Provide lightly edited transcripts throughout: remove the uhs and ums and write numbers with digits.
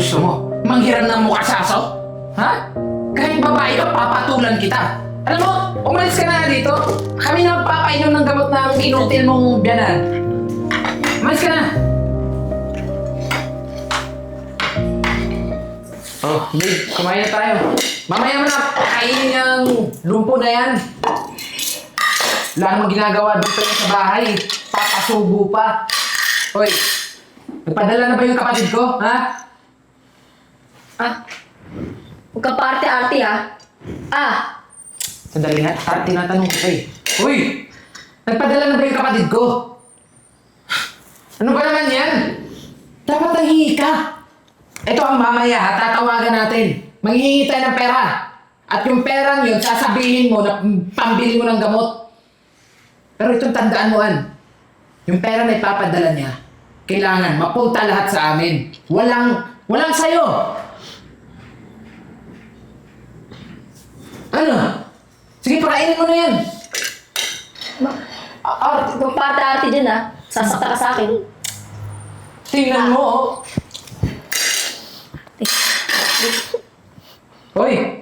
gusto mo? Manghiram ng mukha saso? Ha? Kahit babae ka, papatulan kita. Alam mo, umalis ka na dito. Kami na magpapainom ng gamot na inutil mong biyanan. Umalis ka na. Oh, babe, kumain na tayo. Mamaya mo na kainin yung lumpo na yan. Wala namang ginagawa dito sa bahay. Papasubo pa. Hoy, nagpadala na ba yung kapatid ko, ha? Ah, huwag ka pa-arte-arte ha. Ah, Sandali nga, tinatanong ko eh. Uy! Nagpadala na ba yung kapatid ko? Ano ba naman yan? Dapat nanghihi ka. Ito ang mamaya ha, tatawagan natin. Manghihingi tayo ng pera. At yung perang yun, sasabihin mo na pambili mo ng gamot. Pero itong tandaan mo, An. Yung pera na ipapadala niya, kailangan mapunta lahat sa amin. Walang sayo. Ano? Sige, pakainin mo na yan. huwag pa-arte-arte dyan ha. Sasakta ka sa akin. Tingnan mo, oh. Hoy!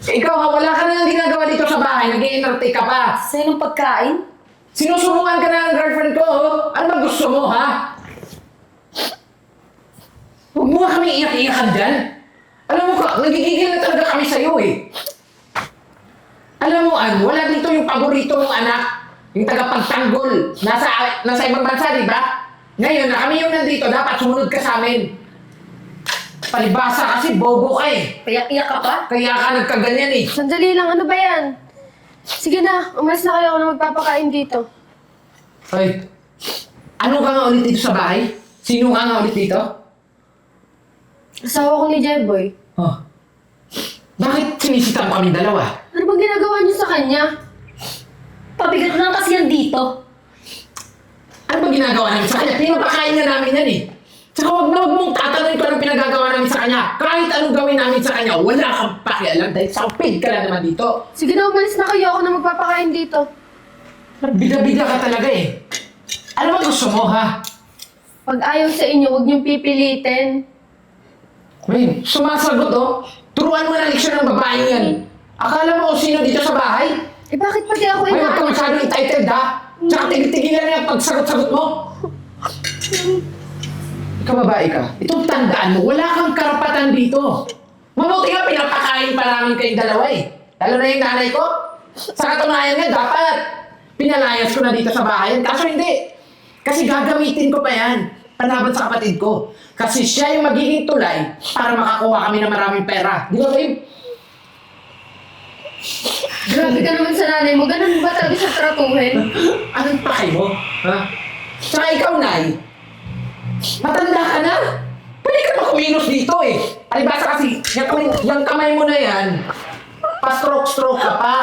Ikaw ha, wala ka na ginagawa dito sa bahay. Nag-i-entertain ka pa. Sa'yo ng pagkain? Sinusubukan ka na ng girlfriend ko, oh. Ano ba gusto mo, ha? Huwag mo nga kami iyak-iyakan dyan. Alam mo ka, nagigigil na talaga kami sa'yo, eh. Alam mo, An, wala dito yung paborito mong anak. Yung tagapagtanggol. Nasa ibang bansa, di ba? Ngayon, na kami yung nandito, dapat sumunod ka sa amin. Palibasa kasi bobo ka eh. Iyak-iyak ka pa? Kaya ka nagkaganyan eh. Sandali lang, ano ba yan? Sige na, umalis na kayo ako na magpapakain dito. Hoy, ano ka nga ulit dito sa bahay? Sino ka nga ulit dito? Asawa ko ni Jeboy. Oh. Bakit sinisita mo kami dalawa? Ano bang ginagawa niyo sa kanya? Pabigat lang kasi yan dito. Ano ba ginagawa namin sa kanya? Pinapakain na namin yan eh. Tsaka huwag mong tatanungin ko anong pinagagawa namin sa kanya. Kahit anong gawin namin sa kanya, wala kang pakialam dahil sampid ka lang naman dito. Sige na, umalis na kayo ako na magpapakain dito. Bida-bida ka talaga eh. Ano ba gusto mo ha? Pag ayaw sa inyo, huwag niyong pipilitin. May sumasagot oh. Turuan mo na leksyon ng babae yan. Akala mo kung sino dito sa bahay? Eh bakit pati ako Ay, huwag ka ina... masyadong entitled ha? Tsaka tigil-tigilan na yung pagsagot-sagot mo. Ikaw babae ka, itong tandaan mo, wala kang karapatan dito. Mabuti nga pinapakain pa namin kayong dalawa eh. Lalo na yung nanay ko. Sa katunayan nga, dapat pinalayas ko na dito sa bahay. Kaso hindi. Kasi gagamitin ko pa yan. Panaban sa kapatid ko. Kasi siya yung magiging tulay para makakuha kami ng maraming pera. Di ba, babe? Grabe ka naman sa nanay mo, ganun ba talaga siya tratuhin? Anong pakay mo? Ha? Tsaka ikaw, Nay. Matanda ka na. Pwede ka pa kumilos dito eh. Alibasa kasi, yung kamay mo na yan, pa-stroke-stroke ka pa.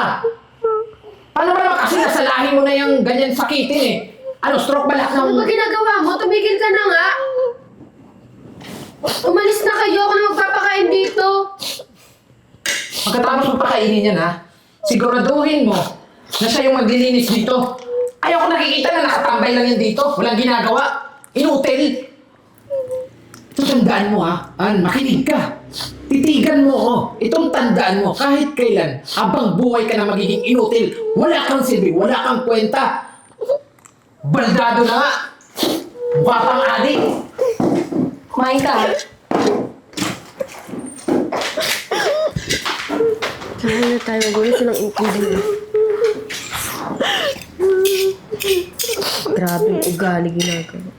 Paano ba naman kasi nasa lahi mo na yung ganyan sakitin eh? Ano, stroke ba lahat ng... Ano ba ginagawa mo? Tumigil ka na nga. Umalis na kayo ako na magpapakain dito. Pagkatapos mo pakainin yan ha, siguraduhin mo na siya yung maglilinis dito. Ayaw ko nakikita na nakatambay lang yan dito. Walang ginagawa. Inutil. Tandaan mo ha, An, makinig ka. Titigan mo oh. Itong tandaan mo, kahit kailan, habang buhay ka na magiging inutil, wala kang silbi, wala kang kwenta. Baldado na nga. Mukha pang adik. Kumain ka. Kaya na tayo, huwag na silang intindihin. Grabe yung ugali ginagawa.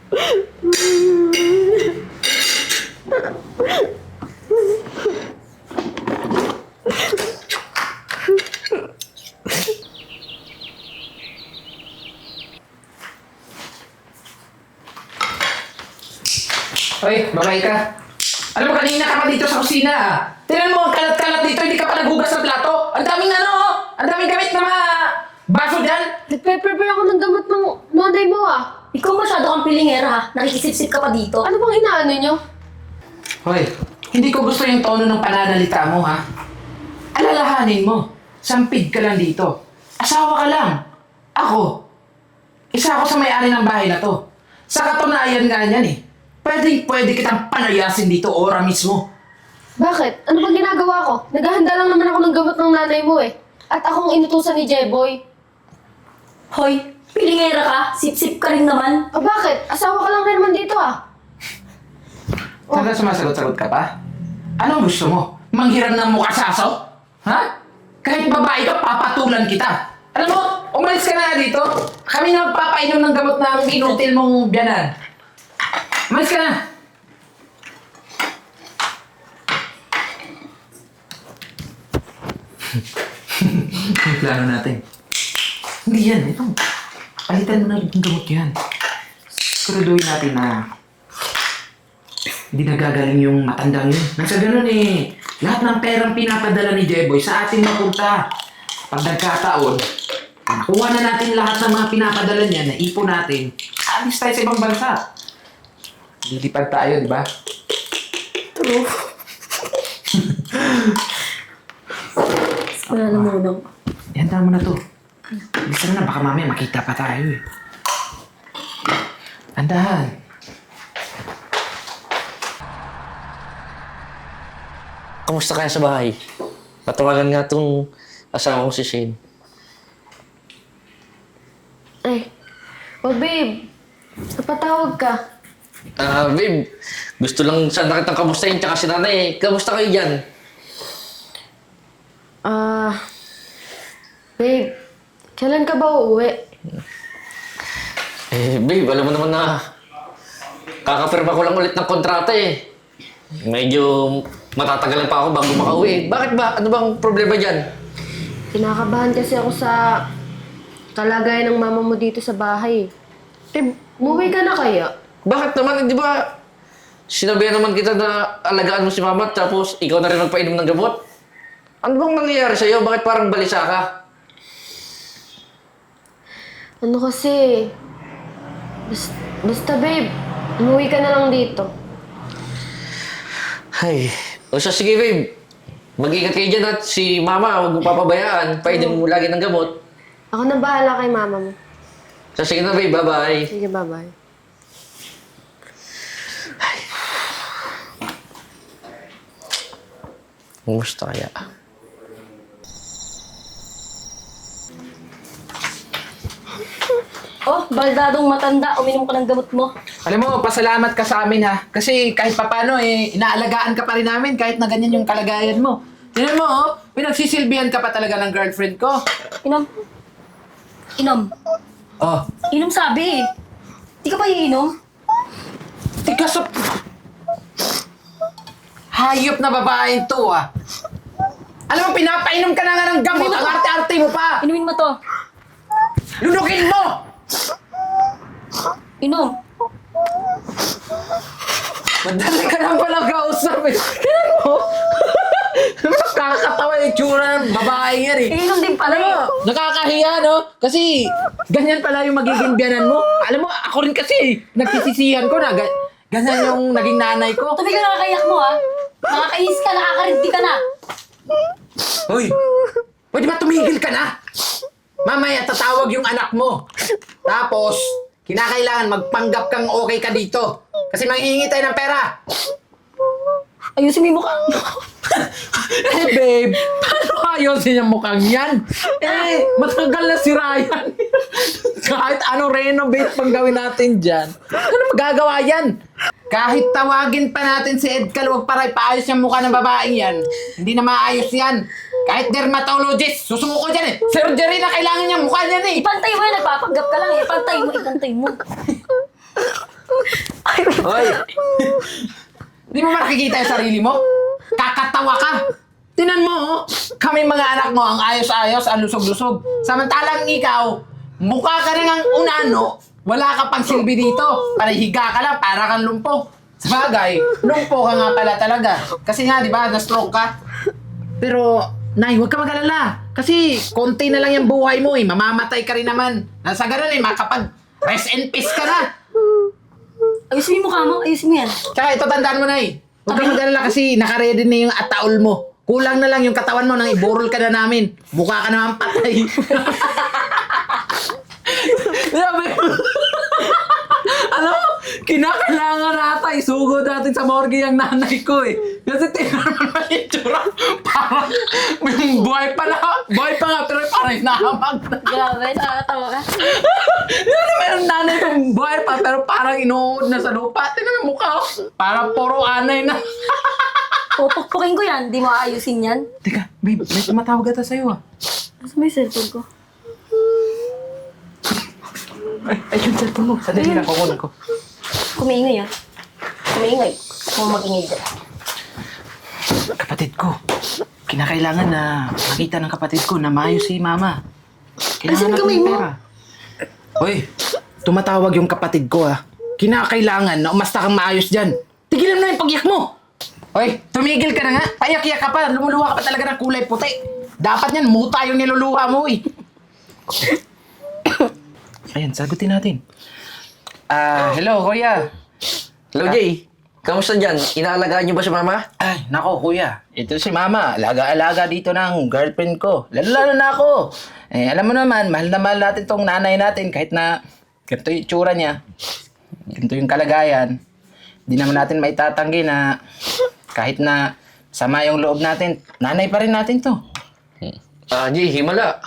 Hoy, babae ka. Alam mo, kanina ka pa dito sa kusina ah. Tingnan mo, ang kalat-kalat dito, hindi ka pa naghugas ng plato. Ang daming ano, oh. Ang daming gamit na mga baso dyan. Nagpe-prepare ako ng gamot ng nanay mo ah. Ikaw masyado kang pilingera ha. Nakikisip-sip ka pa dito. Ano bang inaano nyo? Hoy, hindi ko gusto yung tono ng pananalita mo ha. Alalahanin mo, sampid ka lang dito. Asawa ka lang. Ako, isa ako sa may-ari ng bahay na to. Sa katunayan nga niyan eh. Pwede kitang palayasin dito ora mismo. Bakit? Ano ba ginagawa ko? Naghahanda lang naman ako ng gamot ng nanay mo eh. At akong inutusan ni Jeboy. Hoy, pilingera ka. Sip-sip ka rin naman. O bakit? Asawa ka lang rin naman dito ah. Talaga sumasagot-sagot ka pa? Anong gusto mo? Manghiram ng mukha sa aso? Ha? Kahit babae ka, papatulan kita. Alam mo, umalis ka na dito. Kami na magpapainom ng gamot ng inutil mong biyanan. Umalis ka na. Yung plano natin. Hindi yan, ito. Palitan mo na yung gamot yan. Siguraduhin natin na hindi nagagaling yung matandang yun. Nang sa ganun eh, lahat ng perang pinapadala ni Jeboy sa ating mapunta. Pag nagkataon, nakuha na natin lahat ng mga pinapadala niya, naipon natin, alis tayo sa ibang bansa. Lilipad tayo, di ba? True. Wala na muna. Ihanda mo na to. Bisa na, baka mamaya makita pa tayo eh. Andahan. Kamusta kaya sa bahay? Patawagan nga itong asawa kong si Shane. Eh. Oh babe. Napatawag ka. Babe, gusto lang sana kitang kamustahin tsaka si nanay. Kamusta kayo dyan? Babe. Kailan ka ba uuwi? Babe, alam mo naman na kakapirma ko lang ulit ng kontrata eh. Medyo matatagalan pa ako bago makauwi. Bakit ba? Ano bang problema dyan? Kinakabahan kasi ako sa kalagayan ng mama mo dito sa bahay. Umuwi ka na kaya? Bakit naman? Di ba sinabihan naman kita na alagaan mo si mama tapos ikaw na rin magpainom ng gamot? Ano bang nangyayari sa'yo? Bakit parang balisa ka? Ano kasi? Basta babe, umuwi ka na lang dito. Ay, o siya, sige babe. Mag-ingat kayo dyan at si mama, huwag mo papabayaan. Painom mo lagi ng gamot. Ako na bahala kay mama mo. So, sige na babe, bye-bye. Sige, bye-bye. Kumusta kaya? Oh, baldadong matanda. Uminom ka ng gamot mo. Alam mo, pasalamat ka sa amin ha. Kasi kahit papano eh, inaalagaan ka pa rin namin kahit na ganyan yung kalagayan mo. Tingnan mo oh, pinagsisilbihan ka pa talaga ng girlfriend ko. Inom. Inom. Oh, Inom sabi eh. Di ka pa iinom? tigas sa... Hayop na babae to ah. Alam mo, pinapainom ka na nga ng gamot. Ang arte-arte mo pa. Inumin mo to. Lunukin mo! Inom. Madali ka lang palang kausap eh. Tingnan mo. Nakakatawa yung tsura ng babae yan eh. Inom din pala Alam mo, eh. nakakahiya no? Kasi ganyan pala yung magiging biyanan mo. Alam mo, ako rin kasi nagsisisihan ko na ganyan yung naging nanay ko. Tabi ka nakakayak mo ha. Nakakainis ka, nakakarinti ka na. Hoy, pwede ba tumigil ka na? Mamaya tatawag yung anak mo. Tapos, kinakailangan magpanggap kang okay ka dito. Kasi manghihingi tayo ng pera. Ayusin mo yung mukha. Eh babe, paano ayusin yung mukhang yan? Eh, matagal na si Ryan. Kahit ano renovate pang gawin natin dyan. Ano magagawa yan? Kahit tawagin pa natin si Ed Kaluwag para ipaayos yung mukha ng babaeng yan, hindi na maayos yan. Kahit dermatologist, susuko dyan eh. Surgery na kailangan yung mukha niyan eh. Ipantay mo yan, nagpapanggap ka lang eh. Ipantay mo. Hoy! Di mo makikita yung sarili mo? Kakatawa ka! Tinan mo, oh. Kami mga anak mo, ang ayos-ayos, ang lusog-lusog. Samantalang ikaw, mukha ka na ng unano, wala ka pang silbi dito. Panahiga ka lang, para kang lumpo. Sabagay, lumpo ka nga pala talaga. Kasi nga, di ba, na-stroke ka. Pero, Nay, huwag ka mag-alala. Kasi, konti na lang yung buhay mo eh. Mamamatay ka rin naman. Nasa ganun eh, makapag-rest in peace ka na. Ayusin mo yung mukha mo. Ayusin mo yan. Tsaka ito, tandaan mo na eh. Huwag kang mag-alala kasi naka-ready na yung ataol mo. Kulang na lang yung katawan mo nang iburol ka na namin. Mukha ka naman patay. Sabi mo, alam mo, Kinakailangan nata isugod natin sa morgue ang nanay ko eh. Kasi tingnan mo naman yung itsura. Parang yung buhay pa nga, pero parang nahamag na. Grabe, nakakatawa ka. Yun naman yung nanay kong buhay pa, pero parang inuod na sa lupa. Tingnan mo yung mukha ko. Parang puro anay na. Pupukpukin ko yan, di mo aayusin yan. Teka, babe, may tumatawag ata sa'yo ah. Nasa may cellphone ko? Ay, yung cellphone mo. Sadali lang, kukunan ko. Kumaingay ah. Kumaingay. Kung mag-ingay ka. Kapatid ko. Kinakailangan na makita ng kapatid ko na maayos si mama. Asan natin kamay ng mo? pera. Hoy, tumatawag yung kapatid ko ha. Kinakailangan na umasta kang maayos dyan. Tigilan mo na yung pagyak mo. Hoy, tumigil ka na nga. Payak-yak ka pa. Lumuluha ka pa talaga ng kulay puti. Dapat yan, muta yung niluluha mo eh. Ayan, sagutin natin. Hello, kuya. Hello, Jay. Kamusta dyan? Inaalagaan niyo ba si mama? Ay, nako kuya. Ito si mama. Alaga-alaga dito ng girlfriend ko. Lalo na ako. Eh, alam mo naman, mahal na mahal natin tong nanay natin kahit na ganito yung itsura niya. Ganito yung kalagayan. Di naman natin maitatanggi na kahit na sama yung loob natin, nanay pa rin natin to. Jay, himala.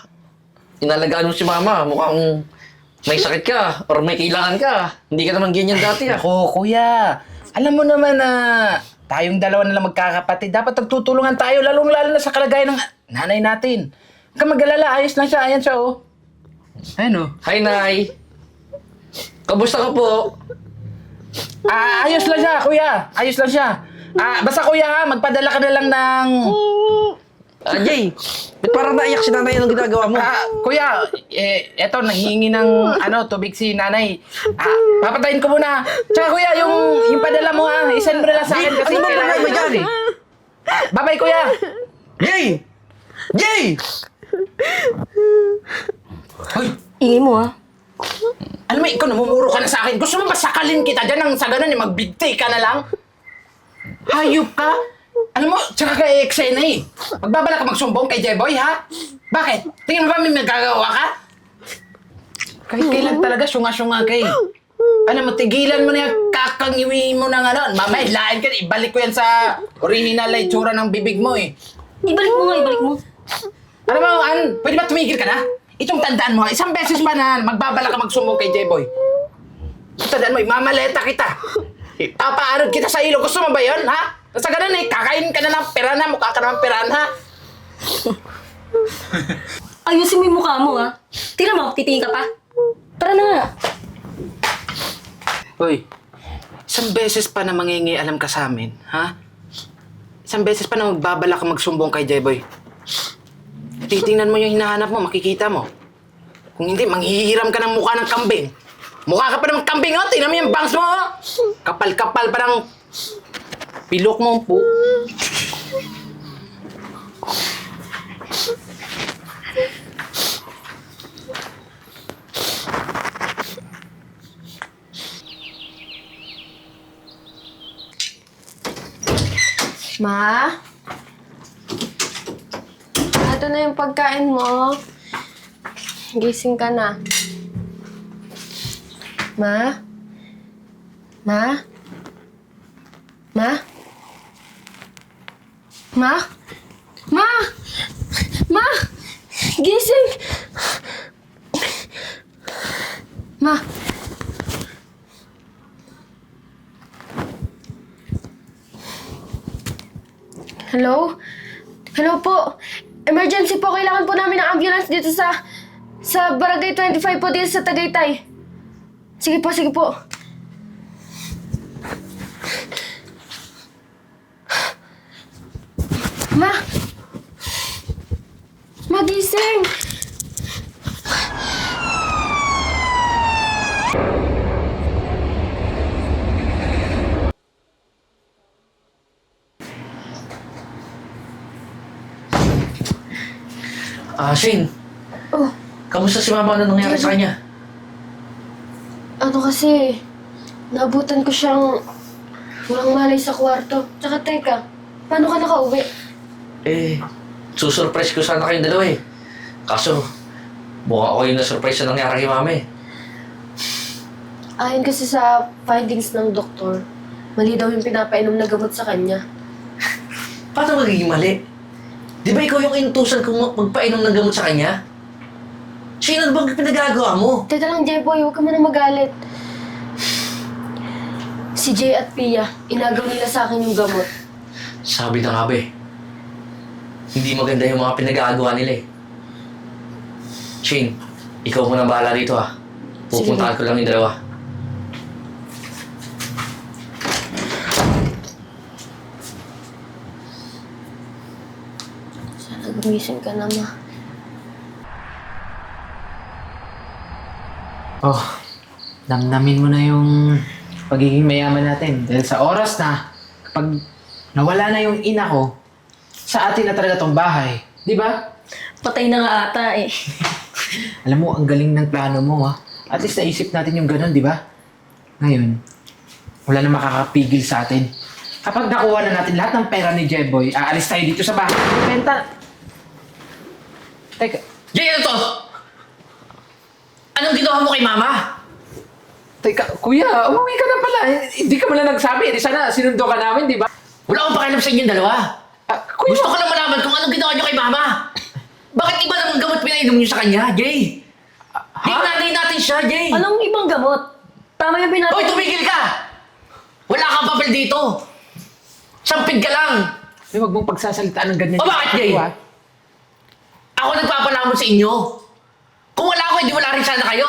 Inalagaan mo si mama. Mukhang may sakit ka or may kailangan ka. Hindi ka naman ganyan dati ah. Ako, kuya. Alam mo naman na tayong dalawa na lang magkakapatid. Dapat nagtutulungan tayo, lalong-lalo na sa kalagayan ng nanay natin. Huwag kang mag-alala, ayos lang siya. Ayan siya, oh. Ayan, oh. Hi, Nay. Kamusta ka po? Ayos lang siya, kuya. Ayos lang siya. Basta kuya ha, magpadala ka na lang ng... Jay, ba't parang naiyak si nanay anong ginagawa mo? Kuya, eto, nanghihingi ng tubig si nanay. Papatayin ko muna. Tsaka kuya, yung padala mo ha, isend mo na lang sa akin kasi ano ba kailangan problema ko dyan? eh. Bye-bye kuya. Jay! Jay! Hoy, Ingay mo ah. alam mo, ikaw namumuro ka na sa akin. Gusto mo ba sakalin kita dyan nang sa ganun, magbigtay ka na lang? Hayop ka? Alam mo, tsaka kay eksena eh. Magbabala ka magsumbong kay J-Boy, ha? Bakit? Tingin mo ba may magagawa ka? Kahit kailan talaga, syunga-syunga ka eh. Alam mo, tigilan mo na yung kakangiwi mo ng ano. Mamaya, lain ka, ibalik ko yan sa original na itsura ng bibig mo eh. Ibalik mo nga, ibalik mo. Alam mo, pwede ba tumigil ka na? Itong tandaan mo, isang beses ba na magbabala ka magsumbong kay J-Boy? Tandaan mo, mamaleta kita. Papaarod kita sa ilo. Gusto mo ba yun, ha? Sa ganun eh, kakain ka na ng pirana, mukha ka na ng pirana. Ayusin mo yung mukha mo ah. Tingnan mo, titingin ka pa. Tara na nga. Hoy, isang beses pa na mangingialam ka sa amin, ha? Isang beses pa na magbabala ka magsumbong kay J-Boy. Titingnan mo yung hinahanap mo, makikita mo. Kung hindi, manghihiram ka ng mukha ng kambing. Mukha ka pa ng kambing, oh! Tingnan mo yung bangs mo, oh! Kapal-kapal pa ng pilok mo, po. Ma? Ito na yung pagkain mo. Gising ka na. Ma? Ma? Ma? Ma? Ma? Ma? Gising! Ma? Hello? Hello po. Emergency po. Kailangan po namin ng ambulance dito sa Barangay 25 po dito sa Tagaytay. Sige po, sige po. Ma! Magising! Shane. Oh, Kamusta si mama? Ano nangyari sa kanya? ano kasi, naabutan ko siyang walang malay sa kwarto. Tsaka teka, paano ka nakauwi? Susurprise ko sana kayong dalawa eh. Kaso, mukha ko yung na-surprise na nangyari kay mama eh. Ayon kasi sa findings ng doktor, mali daw yung pinapainom na gamot sa kanya. Paano magiging mali? Di ba ikaw yung inutusan kong magpainom ng gamot sa kanya? Sino bang pinagagawa mo? Teka lang, Jeboy, huwag ka muna magalit. Si Jay at Pia, inagaw nila sa akin yung gamot. Sabi na nga ba eh. Hindi maganda yung mga pinagagawa nila eh. Shane, ikaw muna bahala dito ah. Pupuntahan ko lang yung dalawa. Sana gumising ka na, ma. Oh, damdamin mo na yung pagiging mayaman natin. Dahil sa oras na, kapag nawala na yung ina ko, sa atin na talaga tong bahay. Di ba? Patay na nga ata eh. Alam mo, ang galing ng plano mo, ha? At least naisip natin yung ganun, di ba? Ngayon, wala na makakapigil sa atin. Kapag nakuha na natin lahat ng pera ni Jeboy, aalis tayo dito sa bahay. Benta. Teka, Jay, ano to? Anong ginawa mo kay Mama? kuya, umuwi ka na pala. Hindi ka man lang nagsabi. Di sana sinundo ka namin, di ba? Wala akong pakialam sa inyong dalawa. Kuya, Gusto ko lang malaman kung anong ginawa niyo kay Mama. Bakit iba namang gamot pinainom niyo sa kanya, Jay? Di nanay natin siya, Jay. Anong ibang gamot? Tama yung Hoy, pinapay... tumigil ka! Wala kang papel dito. Sampid ka lang. huwag mong pagsasalitaan ng ganyan. O bakit, Jay? Kuya. Ako nagpapalamon sa inyo. Kung wala ako, hindi wala rin sana kayo.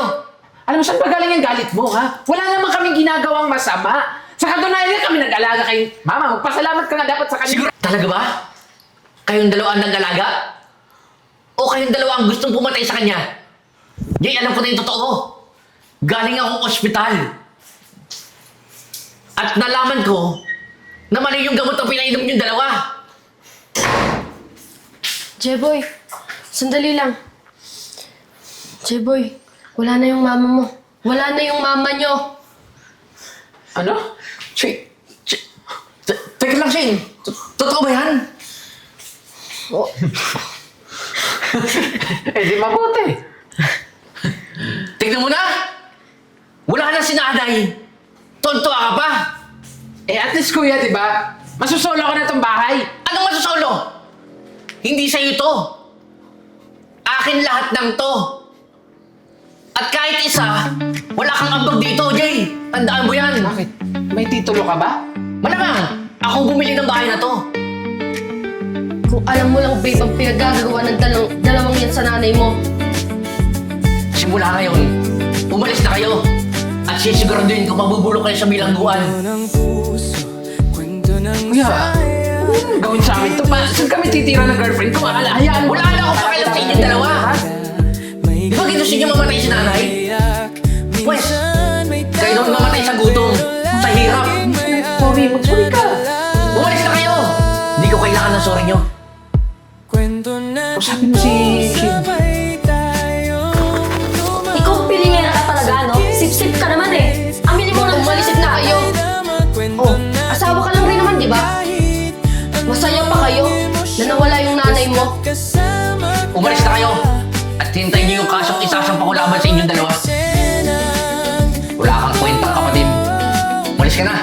Alam mo, saan ba galing ang galit mo, ha? Wala naman kaming ginagawang masama. Sa katunayan kami nag-alaga kay Mama. Magpasalamat ka nga dapat sa kanya. Siguro, talaga ba? Kayong dalawa ang nag-alaga? O kayong dalawa ang gustong pumatay sa kanya? Jay, alam ko na yung totoo. Galing akong ospital. At nalaman ko na mali yung gamot ang pinainom yung dalawa. Jeboy, sandali lang. Jeboy, wala na yung mama mo. Wala na yung mama nyo. Ano? Teka lang, Shane. Totoo ba yan? Di mabuti. Tignan mo na! Wala na si nanay. Tonto ka pa. At least kuya, di ba? Masusolo ko na itong bahay. Anong masusolo? Hindi sa'yo to. Akin lahat ng to. At kahit isa, wala kang ambag dito, Jay. Tandaan mo yan. Bakit? May titulo ka ba? Malamang, ako bumili ng bahay na to. Kung alam mo lang, babe, ang pinagagawa ng dalawang yan sa nanay mo. Simula ngayon, umalis na kayo. At sisiguraduhin kung mabubulok kayo sa bilangguan. Kuya, gawin sa amin to pa. Saan kami titira ng girlfriend ko? Hayaan mo. Wala na akong pakialam sa inyong dalawa. Di ba ginusto niyo mamatay si nanay? Pwes, kayo naman mamatay sa gutom, sa hirap. Sorry, mag-sorry ka. Umalis na kayo! Hindi ko kailangan ng sorry nyo. Sabi mo si Shin. Ikaw pilingan ka talaga, no? Sip-sip ka naman eh. Aminin mo na Umalis na kayo. Oh, asawa ka lang rin naman, di ba? Masaya pa kayo na nawala yung nanay mo. Umalis na kayo! At hintayin niyo yung kasong isasampa ko laban sa inyong dalawa. Wala kang kwentang kapatid. Umalis ka na!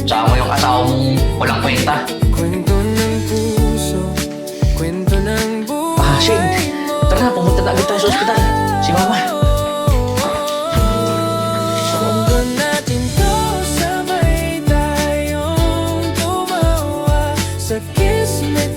Tsaka mo yung asawa mong walang kwenta. Shane, tara na, pumunta na agad tayo sa ospital. Si Mama. Mundo natin to, sabay tayong tumawa sa kismet